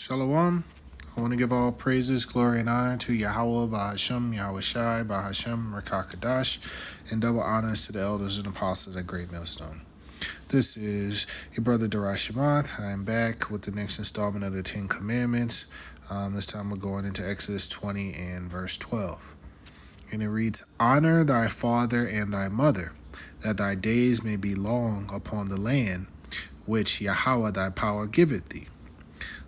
Shalom. I want to give all praises, glory, and honor to Yahweh, Bahashem, Yahweh Shai, Bahashem, Rakakadash, and double honors to the elders and apostles at Great Millstone. This is your brother Darashimoth. I'm back with the next installment of the Ten Commandments. This time we're going into Exodus 20 and verse 12. And it reads, "Honor thy father and thy mother, that thy days may be long upon the land, which Yahweh thy power giveth thee."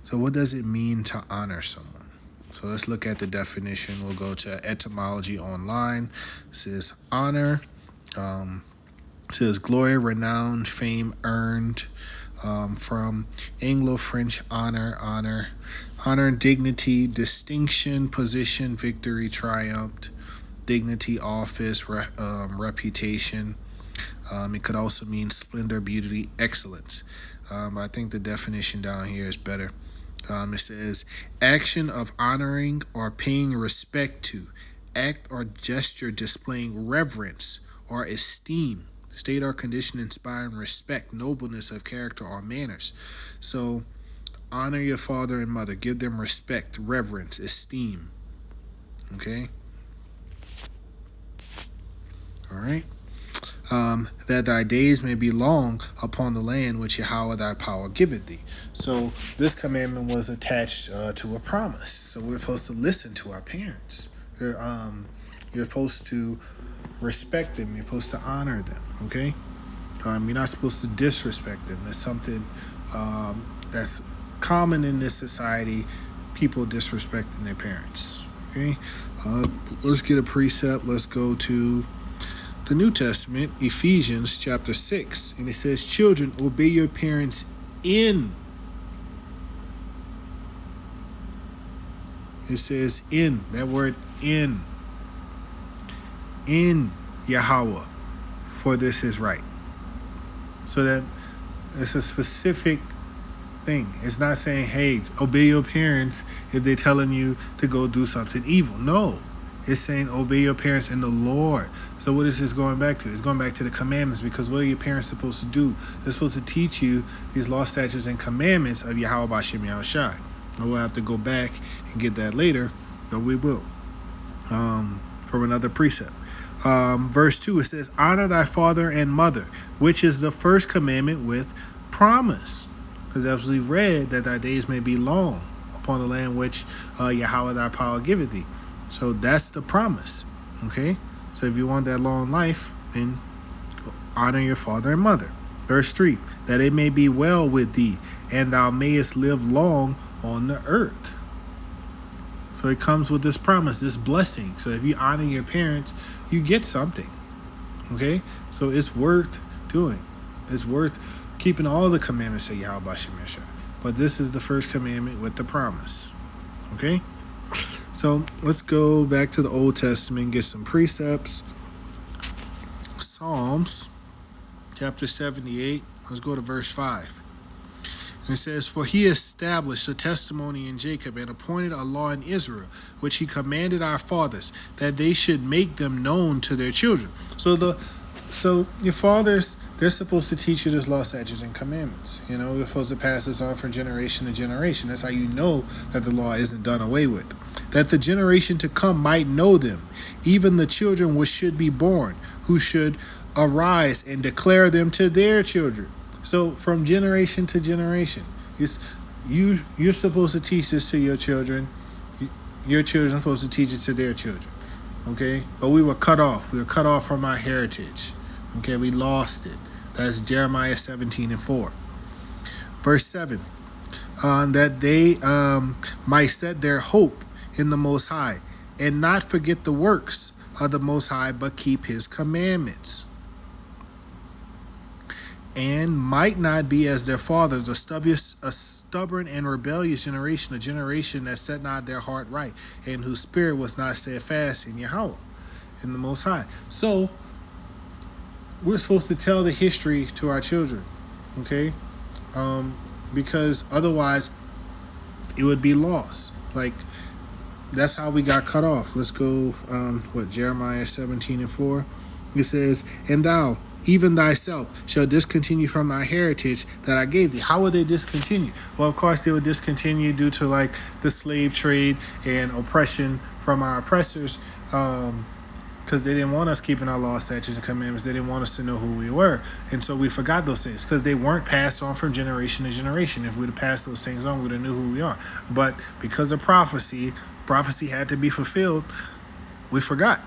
So what does it mean to honor someone? So let's look at the definition. We'll go to Etymology Online. It says honor. It says glory, renown, fame earned. From Anglo-French honor, dignity, distinction, position, victory, triumph, dignity, office, reputation. It could also mean splendor, beauty, excellence. I think the definition down here is better. It says action of honoring or paying respect to, act or gesture displaying reverence or esteem, state or condition inspiring respect, nobleness of character or manners. So honor your father and mother, give them respect, reverence, esteem. Okay? All right. That thy days may be long upon the land which Yahweh thy power giveth thee. So this commandment was attached to a promise. So we're supposed to listen to our parents. You're supposed to respect them. You're supposed to honor them. Okay. You're not supposed to disrespect them. That's something that's common in this society. People disrespecting their parents. Okay. Let's get a precept. Let's go to the New Testament, Ephesians chapter 6, and it says, "Children, obey your parents in." It says in, that word in Yahweh, for this is right. So that it's a specific thing. It's not saying, hey, obey your parents if they're telling you to go do something evil. No. It's saying obey your parents in the Lord. So what is this going back to? It's going back to the commandments, because what are your parents supposed to do? They're supposed to teach you these law, statutes, and commandments of Yahweh Bashem Yahweh Shai. And we'll have to go back and get that later, but we will. From another precept. Verse 2, it says, "Honor thy father and mother," which is the first commandment with promise. Because as we read, that thy days may be long upon the land which Yahweh thy power giveth thee. So that's the promise. Okay? So if you want that long life, then honor your father and mother. Verse 3, "That it may be well with thee, and thou mayest live long on the earth." So it comes with this promise, this blessing. So if you honor your parents, you get something. Okay? So it's worth doing. It's worth keeping all the commandments of Yahweh Bashem Yahweh. But this is the first commandment with the promise. Okay? So let's go back to the Old Testament and get some precepts. Psalms chapter 78. Let's go to verse 5. And it says, "For he established a testimony in Jacob and appointed a law in Israel, which he commanded our fathers, that they should make them known to their children." So your fathers, they're supposed to teach you this law, statutes, and commandments. We're supposed to pass this on from generation to generation. That's how you know that the law isn't done away with. "That the generation to come might know them, even the children which should be born, who should arise and declare them to their children." So from generation to generation, you're supposed to teach this to your children. Your children are supposed to teach it to their children. Okay? But we were cut off. We were cut off from our heritage. Okay? We lost it. That's Jeremiah 17 and 4. Verse 7. "That they might set their hope in the Most High, and not forget the works of the Most High, but keep his commandments. And might not be as their fathers, a stubborn and rebellious generation, a generation that set not their heart right, and whose spirit was not steadfast in Yahweh, in the Most High." So we're supposed to tell the history to our children, okay? Because otherwise it would be lost. Like, that's how we got cut off. Let's go, Jeremiah 17 and 4. It says, "And thou, even thyself shall discontinue from thy heritage that I gave thee. How would they discontinue? Well, of course, they would discontinue due to like the slave trade and oppression from our oppressors, because they didn't want us keeping our laws, statutes, and commandments. They didn't want us to know who we were. And so we forgot those things because they weren't passed on from generation to generation. If we'd have passed those things on, we'd have knew who we are. But because of prophecy had to be fulfilled, we forgot.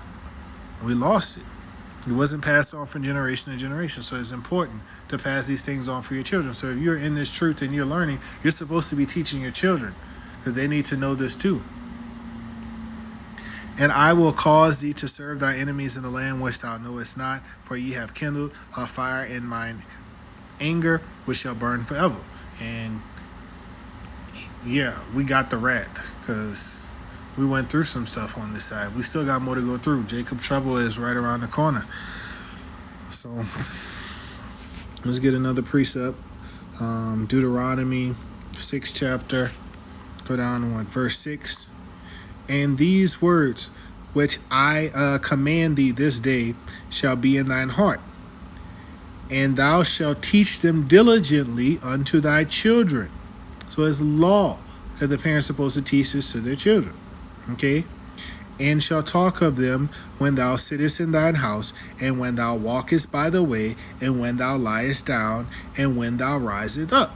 We lost it. It wasn't passed on from generation to generation. So it's important to pass these things on for your children. So if you're in this truth and you're learning, you're supposed to be teaching your children because they need to know this too. And I will cause thee to serve thy enemies in the land which thou knowest not, for ye have kindled a fire in mine anger, which shall burn forever. And yeah, we got the wrath because we went through some stuff on this side. We still got more to go through. Jacob trouble is right around the corner. So let's get another precept. Deuteronomy 6th chapter. Go down to verse 6. And these words which I command thee this day shall be in thine heart, and thou shalt teach them diligently unto thy children. So it's law that the parents are supposed to teach this to their children. Okay? And shall talk of them when thou sittest in thine house, and when thou walkest by the way, and when thou liest down, and when thou risest up.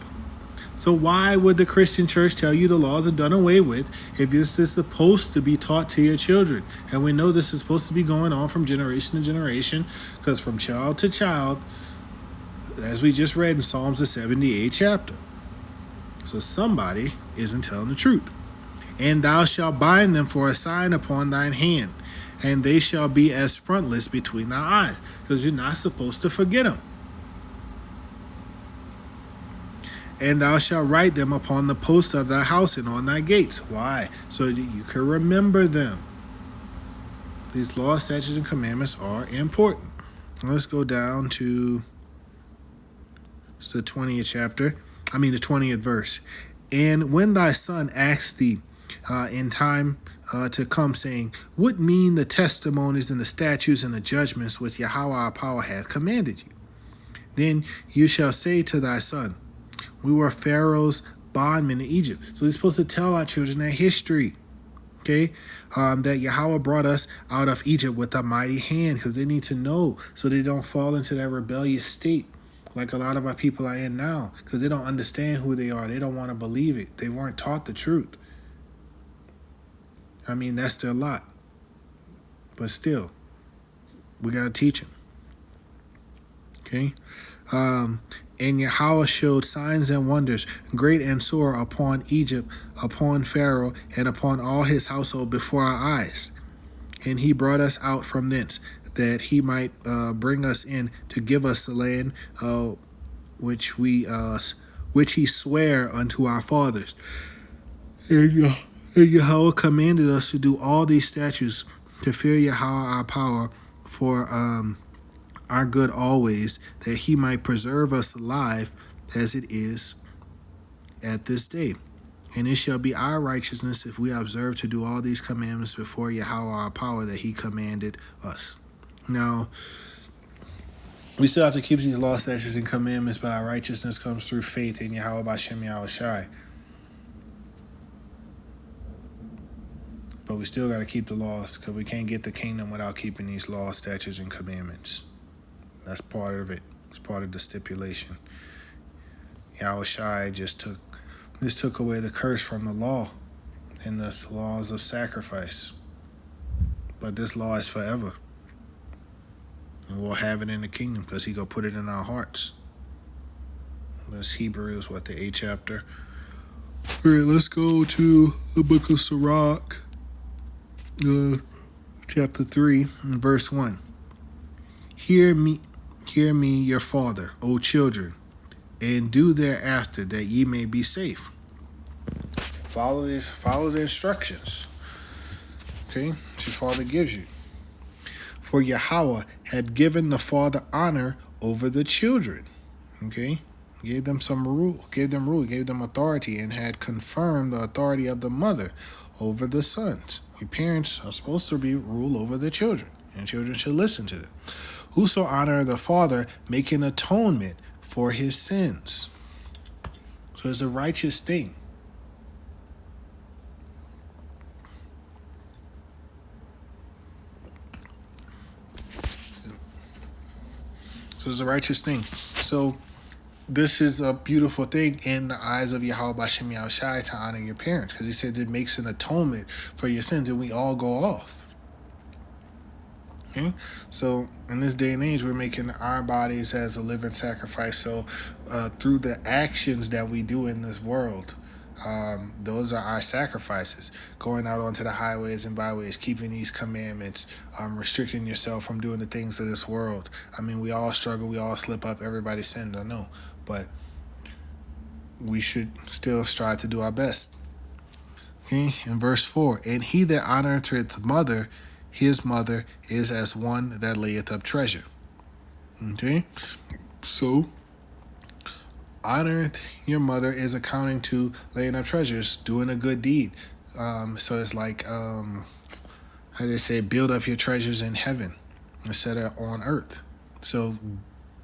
So why would the Christian church tell you the laws are done away with if this is supposed to be taught to your children? And we know this is supposed to be going on from generation to generation, because from child to child, as we just read in Psalms the 78th chapter. So somebody isn't telling the truth. And thou shalt bind them for a sign upon thine hand, and they shall be as frontlets between thy eyes, because you're not supposed to forget them. And thou shalt write them upon the posts of thy house and on thy gates. Why? So that you can remember them. These laws, statutes, and commandments are important. Let's go down to the 20th chapter. the 20th verse. And when thy son asks thee in time to come, saying, what mean the testimonies and the statutes and the judgments which Yahweh our power hath commanded you? Then you shall say to thy son, we were Pharaoh's bondmen in Egypt. So we're supposed to tell our children that history, okay? That Yahweh brought us out of Egypt with a mighty hand, because they need to know so they don't fall into that rebellious state like a lot of our people are in now, because they don't understand who they are. They don't want to believe it. They weren't taught the truth. That's their lot. But still, we got to teach them. Okay? And Yahweh showed signs and wonders, great and sore, upon Egypt, upon Pharaoh, and upon all his household before our eyes. And he brought us out from thence, that he might bring us in to give us the land which he sware unto our fathers. And Yahweh commanded us to do all these statutes, to fear Yahweh our power, for our good always, that he might preserve us alive as it is at this day. And it shall be our righteousness if we observe to do all these commandments before Yahweh our power that he commanded us. Now, we still have to keep these laws, statutes, and commandments, but our righteousness comes through faith in Yahweh B'Shem Yahweh Shai. But we still got to keep the laws, because we can't get the kingdom without keeping these laws, statutes, and commandments. That's part of it. It's part of the stipulation. Yahweh Shai just took away the curse from the law and the laws of sacrifice. But this law is forever. And we'll have it in the kingdom because he gonna put it in our hearts. That's Hebrews, the 8th chapter. All right, let's go to the book of Sirach, chapter 3, and verse 1. Hear me, your father, O children, and do thereafter, that ye may be safe. Follow the instructions. Okay, what your father gives you. For Yahweh had given the father honor over the children. Okay, gave them rule, gave them authority, and had confirmed the authority of the mother over the sons. Your parents are supposed to rule over their children, and children should listen to them. Whoso honor the father, making atonement for his sins. So it's a righteous thing. So it's a righteous thing. So this is a beautiful thing in the eyes of Yahweh Bashem Yahushai to honor your parents, because he said it makes an atonement for your sins, and we all go off. Okay? So in this day and age, we're making our bodies as a living sacrifice. So through the actions that we do in this world, those are our sacrifices. Going out onto the highways and byways, keeping these commandments, restricting yourself from doing the things of this world. I mean, we all struggle, we all slip up, everybody sins, I know. But we should still strive to do our best. Okay? In verse 4, and he that honoreth mother, his mother is as one that layeth up treasure. Okay? So, honoring your mother is accounting to laying up treasures, doing a good deed. So it's like, how do they say, build up your treasures in heaven instead of on earth. So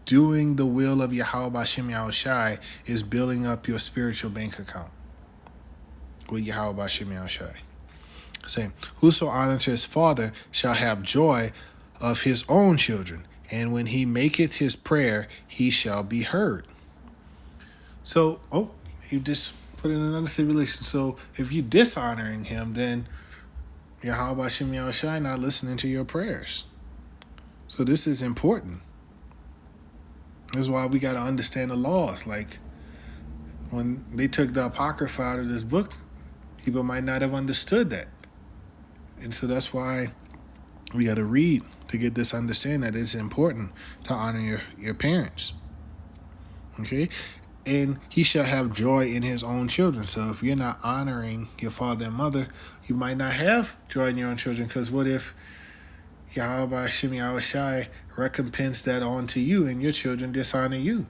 doing the will of Yahweh Bashem Yahushai is building up your spiritual bank account with Yahweh Bashem Yahushai. Say, whoso honoreth his father shall have joy of his own children, and when he maketh his prayer, he shall be heard. So, you just put in another stipulation. So, if you're dishonoring him, then Yahweh Bashem Yahushai not listening to your prayers. So, this is important. That's why we got to understand the laws. Like, when they took the Apocrypha out of this book, people might not have understood that. And so that's why we got to read to get this understanding that it's important to honor your parents. Okay? And he shall have joy in his own children. So if you're not honoring your father and mother, you might not have joy in your own children. Because what if Yahweh Bashem Yahushai recompense that onto you and your children dishonor you?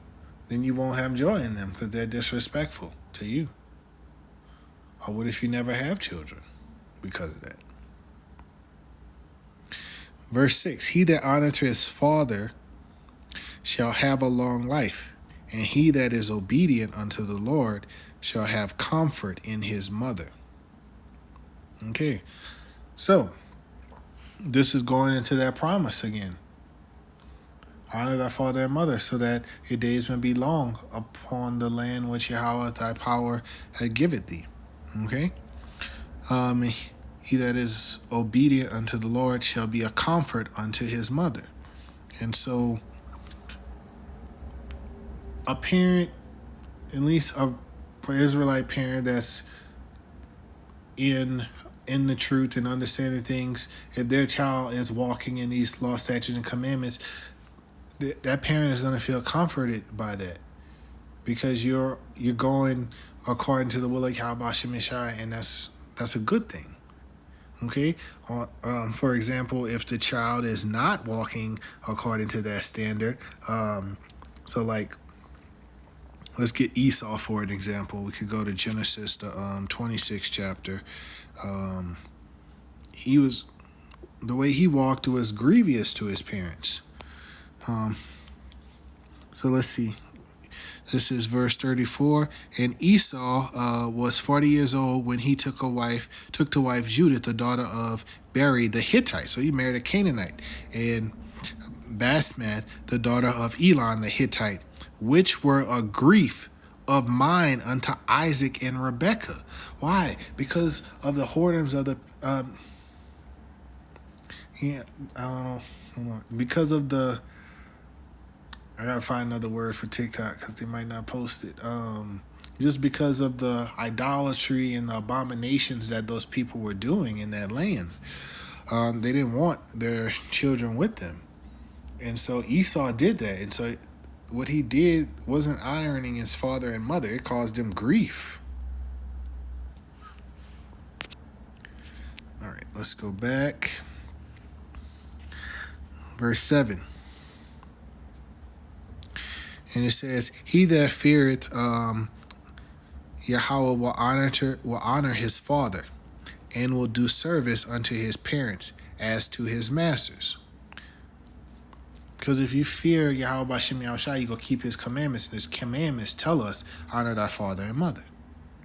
Then you won't have joy in them because they're disrespectful to you. Or what if you never have children because of that? Verse 6, he that honoreth his father shall have a long life, and he that is obedient unto the Lord shall have comfort in his mother. Okay, so this is going into that promise again. Honor thy father and mother, so that your days may be long upon the land which Yahweh thy power hath given thee. Okay? He that is obedient unto the Lord shall be a comfort unto his mother. And so, a parent, at least an Israelite parent that's in the truth and understanding things, if their child is walking in these law, statutes, and commandments, that parent is going to feel comforted by that, because you're going according to the will of Yahweh Bashem Yahushai, and that's a good thing. Okay? For example, if the child is not walking according to that standard, so like, let's get Esau for an example. We could go to Genesis, the 26th chapter. The way he walked was grievous to his parents. So let's see. This is verse 34. And Esau was 40 years old when he took to wife Judith, the daughter of Beri the Hittite. So he married a Canaanite. And Basmath, the daughter of Elon the Hittite, which were a grief of mine unto Isaac and Rebekah. Why? Because of the whoredoms of the because of the, I gotta find another word for TikTok because they might not post it. Just because of the idolatry and the abominations that those people were doing in that land. They didn't want their children with them. And so Esau did that. And so what he did wasn't honoring his father and mother. It caused him grief. All right, let's go back. Verse 7. And it says, he that feareth Yahweh will honor his father, and will do service unto his parents as to his masters. Because if you fear Yahweh Bashem Yahushua, you go keep his commandments. And his commandments tell us, honor thy father and mother.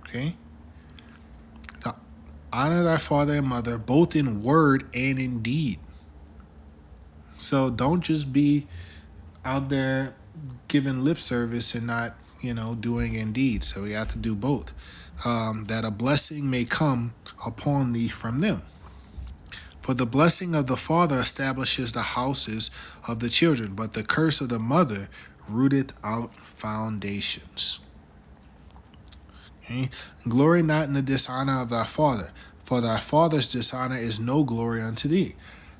Okay? Honor thy father and mother, both in word and in deed. So don't just be out there giving lip service and not, doing in deed. So you have to do both. That a blessing may come upon thee from them. For the blessing of the father establishes the houses of the children, but the curse of the mother rooteth out foundations. Okay? Glory not in the dishonor of thy father, for thy father's dishonor is no glory unto thee.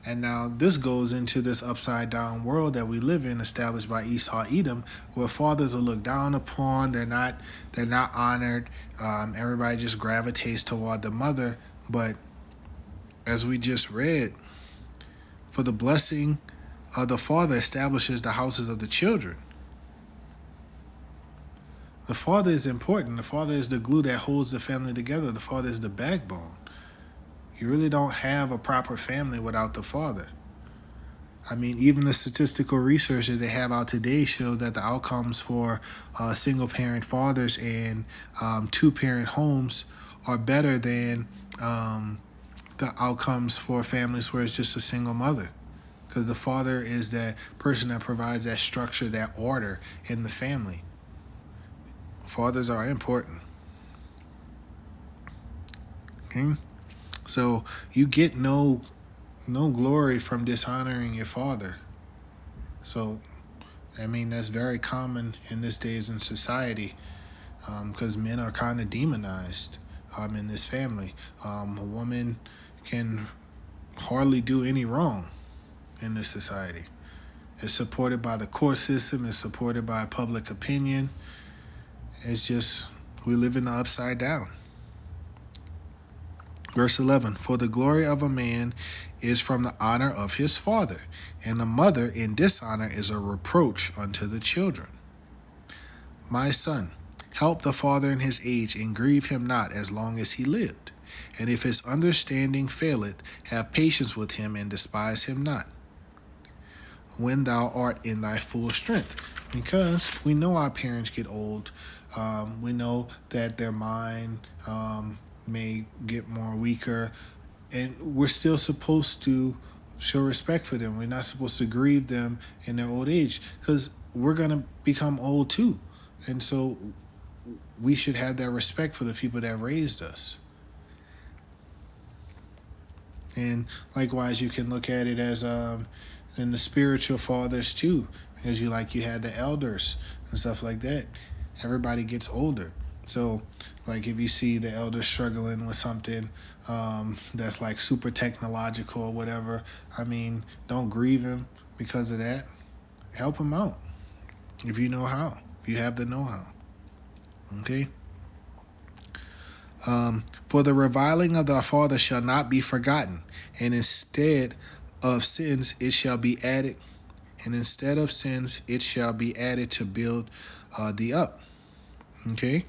And now this goes into this upside down world that we live in, established by Esau Edom, where fathers are looked down upon. They're not honored. Everybody just gravitates toward the mother. But as we just read, for the blessing of the father establishes the houses of the children. The father is important. The father is the glue that holds the family together. The father is the backbone. You really don't have a proper family without the father. I mean, even the statistical research that they have out today show that the outcomes for single-parent fathers and two-parent homes are better than the outcomes for families where it's just a single mother. Because the father is that person that provides that structure, that order in the family. Fathers are important. Okay? So you get no glory from dishonoring your father. So, I mean, that's very common in this days in society, because men are kind of demonized in this family. A woman can hardly do any wrong in this society. It's supported by the court system. It's supported by public opinion. It's just, we live in the upside down. Verse 11, for the glory of a man is from the honor of his father, and the mother in dishonor is a reproach unto the children. My son, help the father in his age, and grieve him not as long as he lived. And if his understanding faileth, have patience with him, and despise him not, when thou art in thy full strength. Because we know our parents get old. We know that their mind may get more weaker, and we're still supposed to show respect for them. We're not supposed to grieve them in their old age, because we're going to become old too. And so we should have that respect for the people that raised us. And likewise, you can look at it as in the spiritual fathers too, because you had the elders and stuff like that. Everybody gets older. So, like, if you see the elder struggling with something that's like super technological or whatever, I mean, don't grieve him because of that. Help him out if you know how. If you have the know-how. Okay? For the reviling of thy father shall not be forgotten, and instead of sins it shall be added, to build thee up. Okay?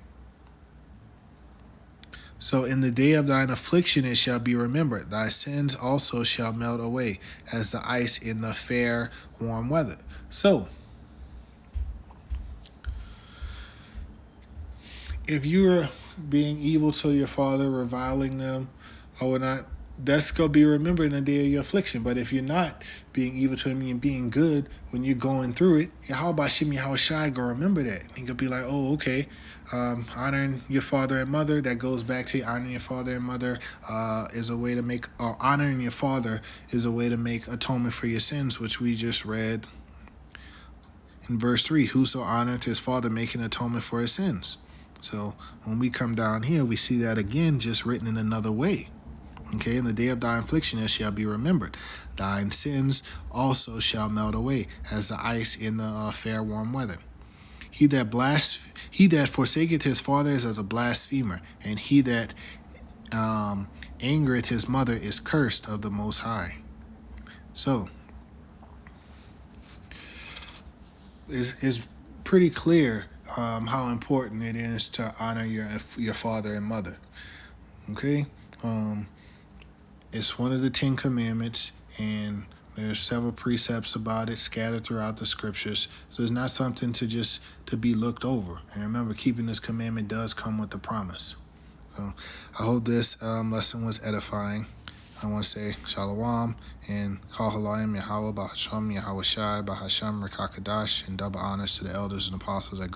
So in the day of thine affliction it shall be remembered. Thy sins also shall melt away as the ice in the fair warm weather. So, if you're being evil to your father, reviling them or whatnot, that's going to be remembered in the day of your affliction. But if you're not being evil to him and being good when you're going through it, how about Shem Yahushai go remember that? And he could be like, oh, okay, honoring your father and mother, that goes back to honoring your father and mother is a way to make, or honoring your father is a way to make atonement for your sins, which we just read in verse 3, whoso honoreth his father making atonement for his sins. So when we come down here, we see that again, just written in another way. Okay, in the day of thy affliction it shall be remembered. Thine sins also shall melt away as the ice in the fair warm weather. He that forsaketh his father is as a blasphemer, and he that angereth his mother is cursed of the Most High. So, it's pretty clear how important it is to honor your father and mother. Okay? It's one of the 10 Commandments, and There's several precepts about it scattered throughout the scriptures. So it's not something to be looked over. And remember, keeping this commandment does come with the promise. So I hope this lesson was edifying. I want to say Shalom and Kal Halayim Yahweh Bahasham Yahweh Shai Bahasham Rakakadash, and double honors to the elders and apostles at